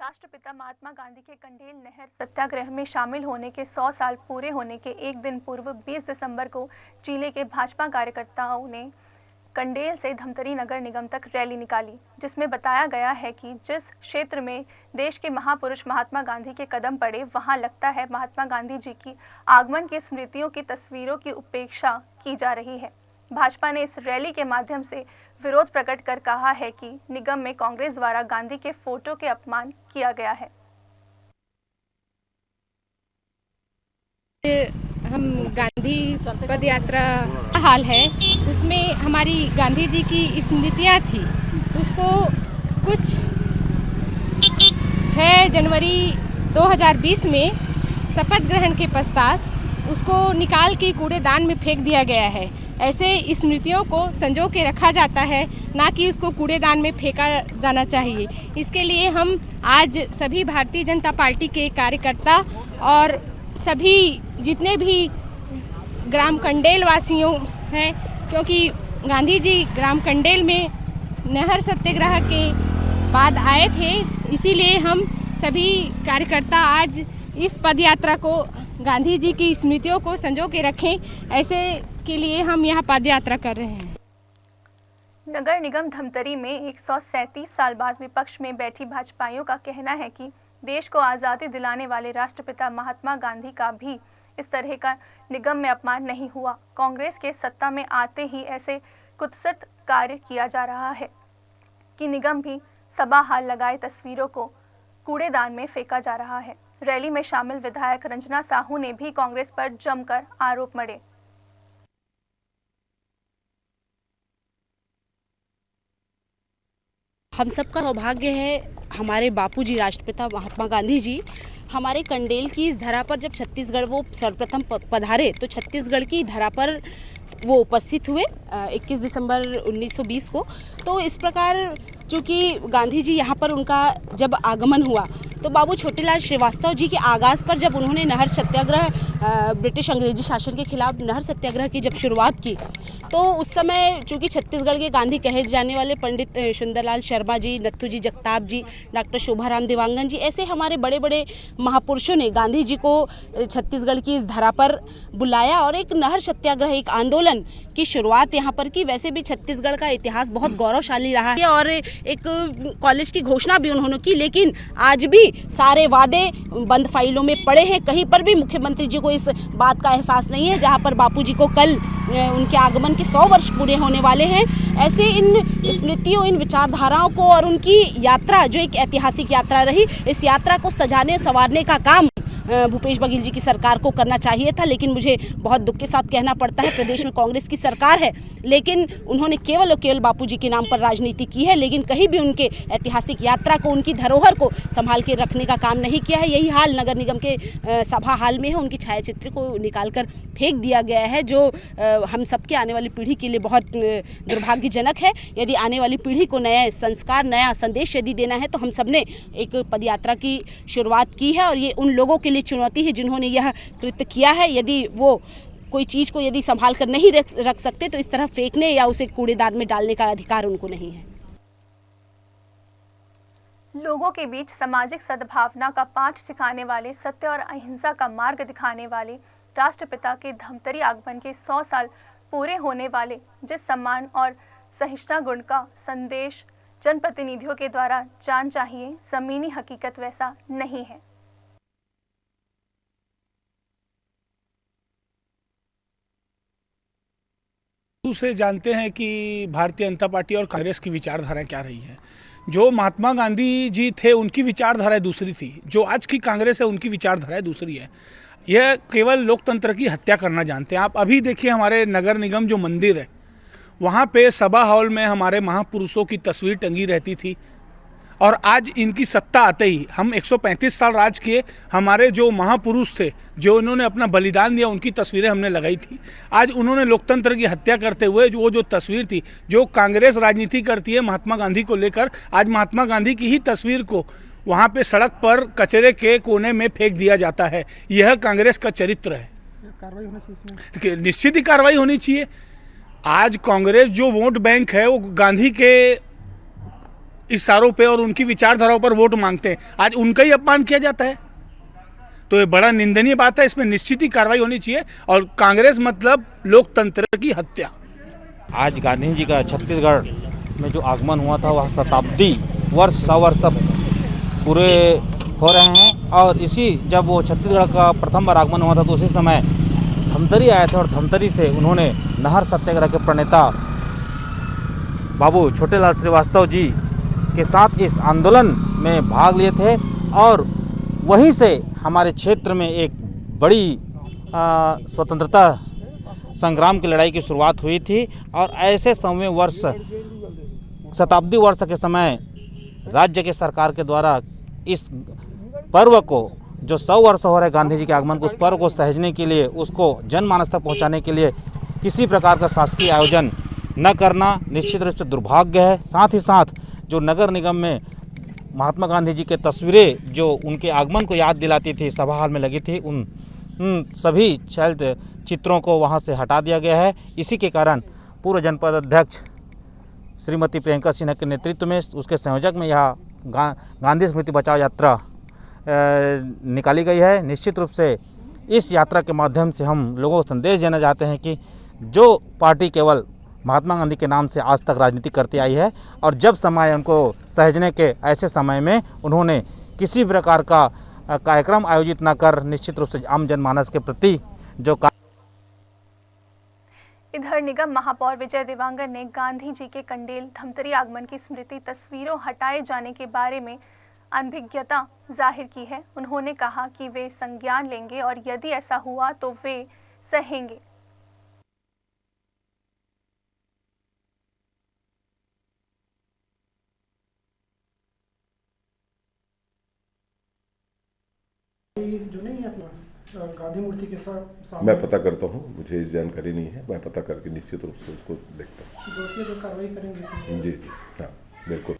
राष्ट्रपिता महात्मा गांधी के कंडेल नहर सत्याग्रह में शामिल होने के 100 साल पूरे होने के एक दिन पूर्व 20 दिसंबर को जिले के भाजपा कार्यकर्ताओं ने कंडेल से धमतरी नगर निगम तक रैली निकाली, जिसमें बताया गया है कि जिस क्षेत्र में देश के महापुरुष महात्मा गांधी के कदम पड़े, वहां लगता है महात्मा गांधी जी की आगमन की स्मृतियों की तस्वीरों की उपेक्षा की जा रही है। भाजपा ने इस रैली के माध्यम से विरोध प्रकट कर कहा है कि निगम में कांग्रेस द्वारा गांधी के फोटो के अपमान किया गया है। हम गांधी पद यात्रा का हाल है, उसमें हमारी गांधी जी की स्मृतियाँ थी, उसको कुछ 6 जनवरी 2020 में शपथ ग्रहण के पश्चात उसको निकाल के कूड़ेदान में फेंक दिया गया है। ऐसे स्मृतियों को संजो के रखा जाता है, ना कि उसको कूड़ेदान में फेंका जाना चाहिए। इसके लिए हम आज सभी भारतीय जनता पार्टी के कार्यकर्ता और सभी जितने भी ग्राम कंडेल वासियों हैं, क्योंकि गांधी जी ग्राम कंडेल में नहर सत्याग्रह के बाद आए थे, इसीलिए हम सभी कार्यकर्ता आज इस पद यात्रा को गांधी जी की स्मृतियों को संजो के रखें, ऐसे के लिए हम यहाँ पद यात्रा कर रहे हैं। नगर निगम धमतरी में 137 साल बाद विपक्ष में बैठी भाजपाइयों का कहना है कि देश को आज़ादी दिलाने वाले राष्ट्रपिता महात्मा गांधी का भी इस तरह का निगम में अपमान नहीं हुआ। कांग्रेस के सत्ता में आते ही ऐसे कुत्सित कार्य किया जा रहा है कि निगम भी सभा हाल लगाए तस्वीरों को कूड़ेदान में फेंका जा रहा है। रैली में शामिल विधायक रंजना साहू ने भी कांग्रेस पर जमकर आरोप मढ़े। हम सबका सौभाग्य है, हमारे बापूजी राष्ट्रपिता महात्मा गांधी जी हमारे कंडेल की इस धरा पर जब छत्तीसगढ़ वो सर्वप्रथम पधारे तो छत्तीसगढ़ की धरा पर वो उपस्थित हुए 21 दिसंबर 1920 को। तो इस प्रकार चूँकि गांधी जी यहाँ पर उनका जब आगमन हुआ तो बाबू छोटेलाल श्रीवास्तव जी के आगाज़ पर जब उन्होंने नहर सत्याग्रह ब्रिटिश अंग्रेजी शासन के खिलाफ नहर सत्याग्रह की जब शुरुआत की, तो उस समय चूँकि छत्तीसगढ़ के गांधी कहे जाने वाले पंडित सुंदरलाल शर्मा जी, नत्थू जी जगताप जी, डॉक्टर शोभाराम देवांगन जी, ऐसे हमारे बड़े बड़े महापुरुषों ने गांधी जी को छत्तीसगढ़ की इस धरा पर बुलाया और एक नहर सत्याग्रह, एक आंदोलन की शुरुआत यहाँ पर की। वैसे भी छत्तीसगढ़ का इतिहास बहुत गौरवशाली रहा है और एक कॉलेज की घोषणा भी उन्होंने की, लेकिन आज भी सारे वादे बंद फाइलों में पड़े हैं। कहीं पर भी मुख्यमंत्री जी को इस बात का एहसास नहीं है। जहां पर बापूजी को कल उनके आगमन के 100 वर्ष पूरे होने वाले हैं, ऐसे इन स्मृतियों, इन विचारधाराओं को और उनकी यात्रा जो एक ऐतिहासिक यात्रा रही, इस यात्रा को सजाने संवारने का काम भूपेश बघेल जी की सरकार को करना चाहिए था। लेकिन मुझे बहुत दुख के साथ कहना पड़ता है, प्रदेश में कांग्रेस की सरकार है, लेकिन उन्होंने केवल और केवल बापूजी के नाम पर राजनीति की है, लेकिन कहीं भी उनके ऐतिहासिक यात्रा को, उनकी धरोहर को संभाल के रखने का काम नहीं किया है। यही हाल नगर निगम के सभा हाल में है। उनकी छायाचित्र को निकालकर फेंक दिया गया है, जो हम सबके आने वाली पीढ़ी के लिए बहुत दुर्भाग्यजनक है। यदि आने वाली पीढ़ी को नया संस्कार, नया संदेश यदि देना है, तो हम सब ने एक पदयात्रा की शुरुआत की है और ये उन लोगों के लिए चुनौती है जिन्होंने यह कृत्य किया है। यदि वो कोई चीज़ को यदि संभाल कर नहीं रख सकते तो इस तरह फेंकने या उसे कूड़ेदान में डालने का अधिकार उनको नहीं है। लोगों के बीच सामाजिक सद्भावना का पाठ सिखाने वाले, सत्य और अहिंसा का मार्ग दिखाने वाले राष्ट्रपिता के धमतरी आगमन के 100 साल पूरे होने वाले जिस सम्मान और सहिष्णुता गुण का संदेश जनप्रतिनिधियों के द्वारा जान चाहिए, जमीनी हकीकत वैसा नहीं है। से जानते हैं कि भारतीय जनता पार्टी और कांग्रेस की विचारधारा क्या रही है। जो महात्मा गांधी जी थे उनकी विचारधारा दूसरी थी, जो आज की कांग्रेस है उनकी विचारधारा दूसरी है। यह केवल लोकतंत्र की हत्या करना जानते हैं। आप अभी देखिए, हमारे नगर निगम जो मंदिर है, वहाँ पे सभा हॉल में हमारे महापुरुषों की तस्वीर टंगी रहती थी और आज इनकी सत्ता आते ही हम 135 साल राज किए, हमारे जो महापुरुष थे, जो इन्होंने अपना बलिदान दिया, उनकी तस्वीरें हमने लगाई थी। आज उन्होंने लोकतंत्र की हत्या करते हुए जो तस्वीर थी, जो कांग्रेस राजनीति करती है महात्मा गांधी को लेकर, आज महात्मा गांधी की ही तस्वीर को वहाँ पे सड़क पर कचरे के कोने में फेंक दिया जाता है। यह कांग्रेस का चरित्र है। कार्रवाई होनी चाहिए, निश्चित ही कार्रवाई होनी चाहिए। आज कांग्रेस जो वोट बैंक है वो गांधी के इशारों पे और उनकी विचारधाराओं पर वोट मांगते हैं, आज उनका ही अपमान किया जाता है। तो ये बड़ा निंदनीय बात है, इसमें निश्चित ही कार्रवाई होनी चाहिए। और कांग्रेस मतलब लोकतंत्र की हत्या। आज गांधी जी का छत्तीसगढ़ में जो आगमन हुआ था वह शताब्दी वर्ष 100 वर्ष पूरे हो रहे हैं। और इसी जब वो छत्तीसगढ़ का प्रथम बार आगमन हुआ था तो उसी समय धमतरी आए थे और धमतरी से उन्होंने नहर सत्याग्रह के प्रणेता बाबू छोटेलाल श्रीवास्तव जी के साथ इस आंदोलन में भाग लिए थे। और वहीं से हमारे क्षेत्र में एक बड़ी स्वतंत्रता संग्राम की लड़ाई की शुरुआत हुई थी। और ऐसे समय वर्ष शताब्दी वर्ष के समय राज्य के सरकार के द्वारा इस पर्व को जो 100 वर्ष हो रहे गांधी जी के आगमन को, उस पर्व को सहेजने के लिए, उसको जनमानस तक पहुँचाने के लिए किसी प्रकार का शासकीय आयोजन न करना निश्चित रूप से दुर्भाग्य है। साथ ही साथ जो नगर निगम में महात्मा गांधी जी के तस्वीरें जो उनके आगमन को याद दिलाती थी सभा हॉल में लगी थी, उन सभी छाया चित्रों को वहां से हटा दिया गया है। इसी के कारण पूर्व जनपद अध्यक्ष श्रीमती प्रियंका सिन्हा के नेतृत्व में, उसके संयोजक में यह गांधी स्मृति बचाओ यात्रा निकाली गई है। निश्चित रूप से इस यात्रा के माध्यम से हम लोगों को संदेश देना चाहते हैं कि जो पार्टी केवल महात्मा गांधी के नाम से आज तक राजनीति करती आई है और जब समय उनको सहेजने के ऐसे समय में उन्होंने किसी प्रकार का कार्यक्रम आयोजित न कर निश्चित रूप से आम जनमानस के प्रति जो इधर निगम महापौर विजय देवांगन ने गांधी जी के कंडेल धमतरी आगमन की स्मृति तस्वीरों हटाए जाने के बारे में अनभिज्ञता जाहिर की है। उन्होंने कहा कि वे संज्ञान लेंगे और यदि ऐसा हुआ तो वे सहेंगे। जो नहीं है अपना गांधी मूर्ति के साथ मैं पता करता हूँ, मुझे इस जानकारी नहीं है, मैं पता करके निश्चित रूप से उसको देखता हूँ। दोषियों पर कार्रवाई करेंगे। जी हाँ बिल्कुल।